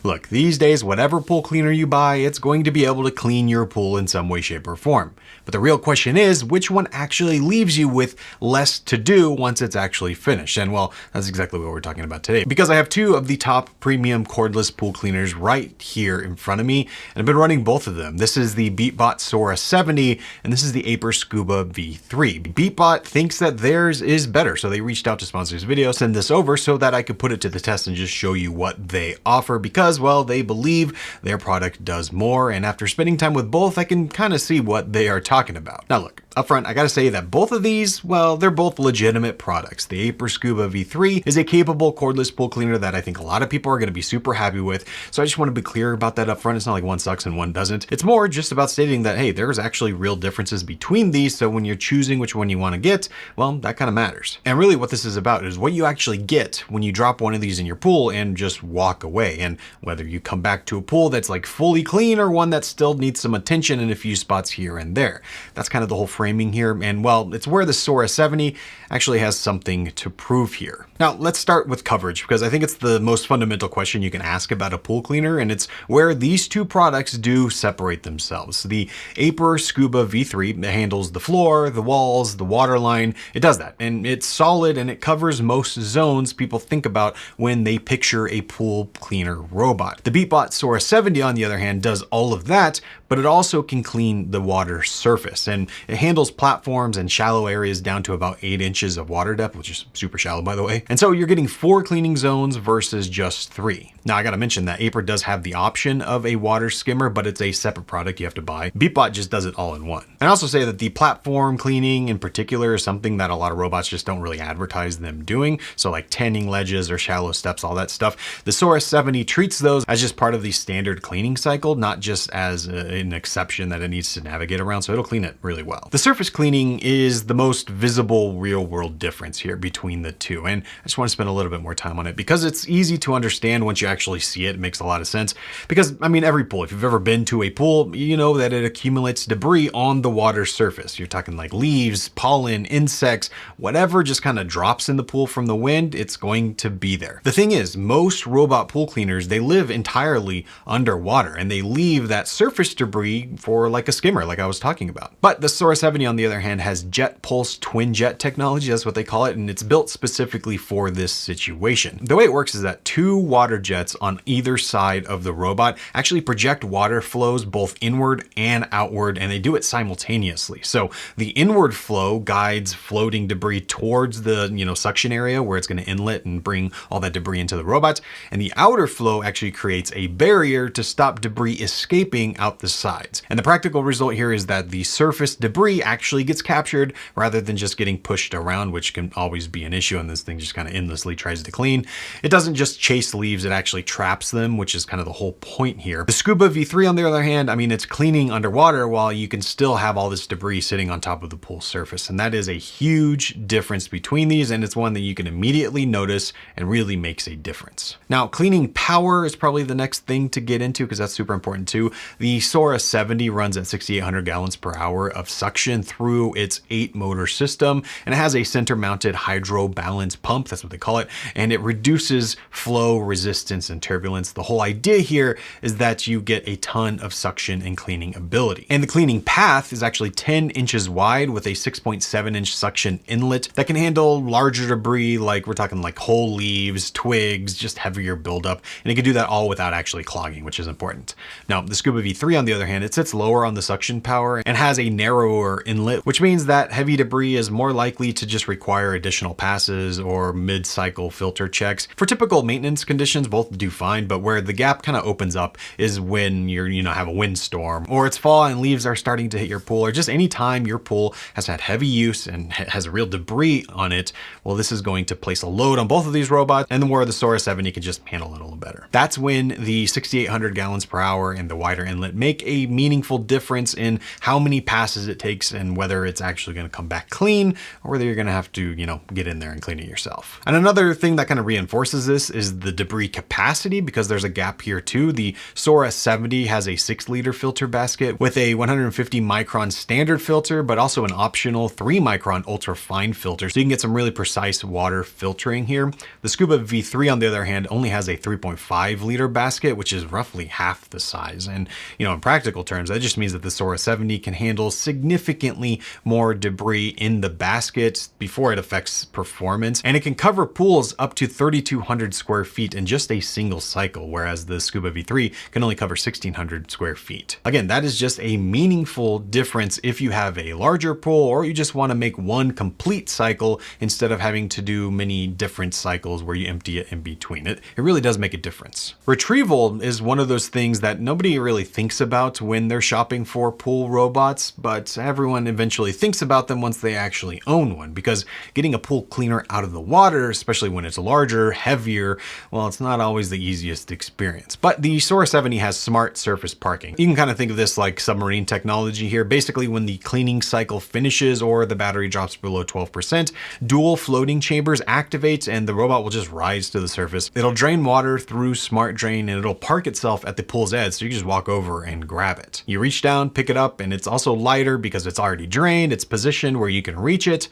Look, these days, whatever pool cleaner you buy, it's going to be able to clean your pool in some way, shape, or form. But the real question is, which one actually leaves you with less to do once it's actually finished? And well, that's exactly what we're talking about today. Because I have two of the top premium cordless pool cleaners right here in front of me, and I've been running both of them. This is the Beatbot Sora 70, and this is the Aiper Scuba V3. Beatbot thinks that theirs is better, so they reached out to sponsor this video, send this over so that I could put it to the test and just show you what they offer, because well, they believe their product does more, and after spending time with both, I can kind of see what they are talking about. Now look, up front, I gotta say that both of these, well, they're both legitimate products. The Aiper Scuba V3 is a capable cordless pool cleaner that I think a lot of people are gonna be super happy with, so I just wanna be clear about that up front. It's not like one sucks and one doesn't. It's more just about stating that, hey, there's actually real differences between these, so when you're choosing which one you wanna get, well, that kind of matters. And really what this is about is what you actually get when you drop one of these in your pool and just walk away, and whether you come back to a pool that's like fully clean or one that still needs some attention in a few spots here and there. That's kind of the whole framing here, and well, it's where the Sora 70 actually has something to prove here. Now let's start with coverage, because I think it's the most fundamental question you can ask about a pool cleaner, and it's where these two products do separate themselves. The Aiper Scuba V3 handles the floor, the walls, the water line. It does that, and it's solid, and it covers most zones people think about when they picture a pool cleaner robot. The Beatbot Sora 70, on the other hand, does all of that, but it also can clean the water surface, and it handles platforms and shallow areas down to about 8 inches of water depth, which is super shallow, by the way. And so you're getting 4 cleaning zones versus just 3. Now I gotta mention that Aiper does have the option of a water skimmer, but it's a separate product you have to buy. Beatbot just does it all in one. And I also say that the platform cleaning in particular is something that a lot of robots just don't really advertise them doing. So like tanning ledges or shallow steps, all that stuff. The Sora 70 treats those as just part of the standard cleaning cycle, not just as an exception that it needs to navigate around, so it'll clean it really well. The surface cleaning is the most visible real world difference here between the two, and I just want to spend a little bit more time on it because it's easy to understand once you actually see it. It makes a lot of sense because, I mean, every pool, if you've ever been to a pool, you know that it accumulates debris on the water surface. You're talking like leaves, pollen, insects, whatever just kind of drops in the pool from the wind, it's going to be there. The thing is, most robot pool cleaners, they live entirely underwater, and they leave that surface debris for like a skimmer, like I was talking about. But the Sora 70, on the other hand, has jet pulse twin jet technology, that's what they call it, and it's built specifically for this situation. The way it works is that 2 water jets on either side of the robot actually project water flows both inward and outward, and they do it simultaneously. So the inward flow guides floating debris towards the suction area where it's going to inlet and bring all that debris into the robot, and the outer flow actually creates a barrier to stop debris escaping out the sides. And the practical result here is that the surface debris actually gets captured rather than just getting pushed around, which can always be an issue, and this thing just kind of endlessly tries to clean. It doesn't just chase leaves, it actually traps them, which is kind of the whole point here. The Scuba V3, on the other hand, I mean, it's cleaning underwater while you can still have all this debris sitting on top of the pool surface, and that is a huge difference between these, and it's one that you can immediately notice and really makes a difference. Now, cleaning power is probably the next thing to get into because that's super important too. The Sora 70 runs at 6,800 gallons per hour of suction through its 8 motor system, and it has a center mounted hydro balance pump, that's what they call it, and it reduces flow, resistance, and turbulence. The whole idea here is that you get a ton of suction and cleaning ability. And the cleaning path is actually 10 inches wide with a 6.7 inch suction inlet that can handle larger debris, like we're talking like whole leaves, twigs, just heavier buildup, and it can do that all without actually clogging, which is important. Now, the Scuba V3, on the other hand, it sits lower on the suction power and has a narrower inlet, which means that heavy debris is more likely to just require additional passes or mid-cycle filter checks. For typical maintenance conditions, both do fine, but where the gap kind of opens up is when you're, have a windstorm, or it's fall and leaves are starting to hit your pool, or just any time your pool has had heavy use and has real debris on it. Well, this is going to place a load on both of these robots, and then where the Sora 70 can just handle it a little better. That's when the 6,800 gallons per hour and the wider inlet make a meaningful difference in how many passes it takes and whether it's actually going to come back clean or whether you're going to have to, get in there and clean it yourself. And another thing that kind of reinforces this is the debris capacity, because there's a gap here too. The Sora 70 has a 6-liter filter basket with a 150 micron standard filter, but also an optional 3 micron ultra fine filter, so you can get some really precise water filtering here. The Scuba V3, on the other hand, only has a 3.5 5-liter basket, which is roughly half the size. And, in practical terms, that just means that the Sora 70 can handle significantly more debris in the basket before it affects performance. And it can cover pools up to 3,200 square feet in just a single cycle, whereas the Scuba V3 can only cover 1,600 square feet. Again, that is just a meaningful difference if you have a larger pool or you just want to make one complete cycle instead of having to do many different cycles where you empty it in between. It really does make a difference. Retrieval is one of those things that nobody really thinks about when they're shopping for pool robots, but everyone eventually thinks about them once they actually own one, because getting a pool cleaner out of the water, especially when it's larger, heavier, well, it's not always the easiest experience. But the Sora 70 has smart surface parking. You can kind of think of this like submarine technology here. Basically, when the cleaning cycle finishes or the battery drops below 12%, dual floating chambers activate and the robot will just rise to the surface. It'll drain water through Smart Drain and it'll park itself at the pool's edge, so you can just walk over and grab it. You reach down, pick it up, and it's also lighter because it's already drained. It's positioned where you can reach it.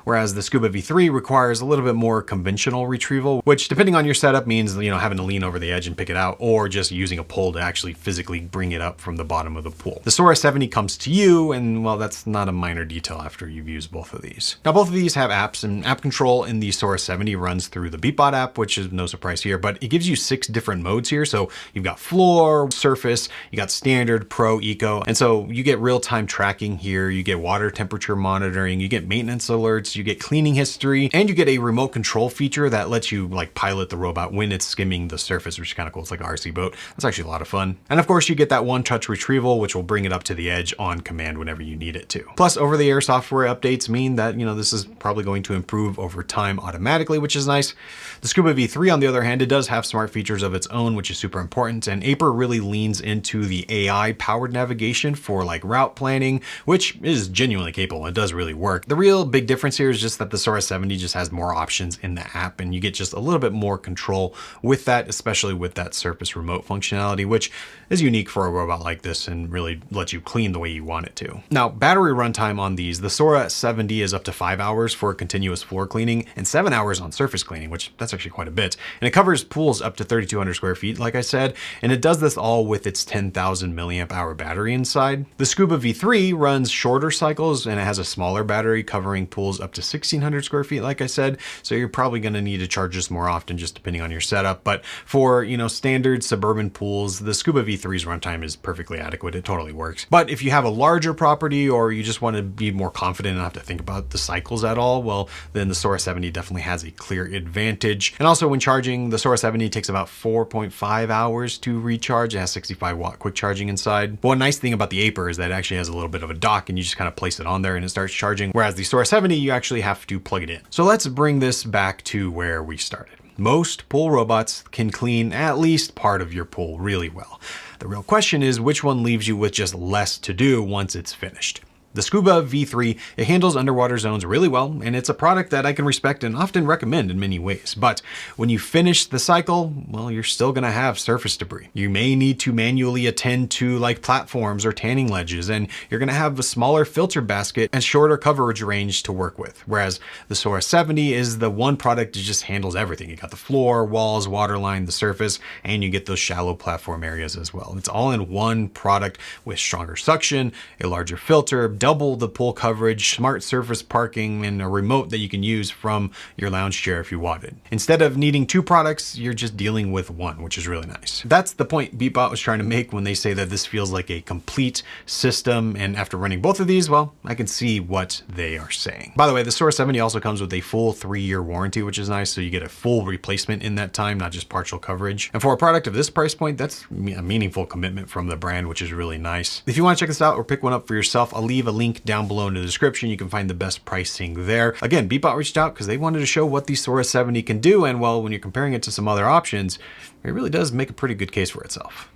Whereas the Scuba V3 requires a little bit more conventional retrieval, which depending on your setup means, having to lean over the edge and pick it out, or just using a pole to actually physically bring it up from the bottom of the pool. The Sora 70 comes to you, and well, that's not a minor detail after you've used both of these. Now, both of these have apps, and app control in the Sora 70 runs through the Beatbot app, which is no surprise here, but it gives you 6 different modes here. So you've got floor, surface, you got standard, pro, eco, and so you get real-time tracking here, you get water temperature monitoring, you get maintenance alerts, you get cleaning history, and you get a remote control feature that lets you pilot the robot when it's skimming the surface, which is kind of cool. It's like an RC boat. That's actually a lot of fun. And of course you get that one-touch retrieval, which will bring it up to the edge on command whenever you need it to. Plus, over-the-air software updates mean that, this is probably going to improve over time automatically, which is nice. The Scuba V3, on the other hand, it does have smart features of its own, which is super important. And Aiper really leans into the AI-powered navigation for route planning, which is genuinely capable. It does really work. The real big difference here is just that the Sora 70 just has more options in the app, and you get just a little bit more control with that, especially with that surface remote functionality, which is unique for a robot like this and really lets you clean the way you want it to. Now, battery runtime on these, the Sora 70 is up to 5 hours for continuous floor cleaning and 7 hours on surface cleaning, which that's actually quite a bit. And it covers pools up to 3,200 square feet, like I said, and it does this all with its 10,000 milliamp hour battery inside. The Scuba V3 runs shorter cycles and it has a smaller battery covering pools up to 1,600 square feet, like I said, so you're probably going to need to charge this more often just depending on your setup. But for, standard suburban pools, the Scuba V3's runtime is perfectly adequate. It totally works. But if you have a larger property or you just want to be more confident and not have to think about the cycles at all, well, then the Sora 70 definitely has a clear advantage. And also when charging, the Sora 70 takes about 4.5 hours to recharge. It has 65-watt quick charging inside. But one nice thing about the Aiper is that it actually has a little bit of a dock and you just kind of place it on there and it starts charging. Whereas the Sora 70, you actually have to plug it in. So let's bring this back to where we started. Most pool robots can clean at least part of your pool really well. The real question is which one leaves you with just less to do once it's finished. The Scuba V3, it handles underwater zones really well, and it's a product that I can respect and often recommend in many ways. But when you finish the cycle, well, you're still gonna have surface debris. You may need to manually attend to platforms or tanning ledges, and you're gonna have a smaller filter basket and shorter coverage range to work with. Whereas the Sora 70 is the one product that just handles everything. You got the floor, walls, waterline, the surface, and you get those shallow platform areas as well. It's all in one product with stronger suction, a larger filter, double the pool coverage, smart surface parking, and a remote that you can use from your lounge chair if you wanted. Instead of needing 2 products, you're just dealing with one, which is really nice. That's the point Beatbot was trying to make when they say that this feels like a complete system, and after running both of these, well, I can see what they are saying. By the way, the Sora 70 also comes with a full 3-year warranty, which is nice, so you get a full replacement in that time, not just partial coverage. And for a product of this price point, that's a meaningful commitment from the brand, which is really nice. If you want to check this out or pick one up for yourself, I'll leave a link down below in the description. You can find the best pricing there. Again, Beatbot reached out because they wanted to show what the Sora 70 can do, and well, when you're comparing it to some other options, it really does make a pretty good case for itself.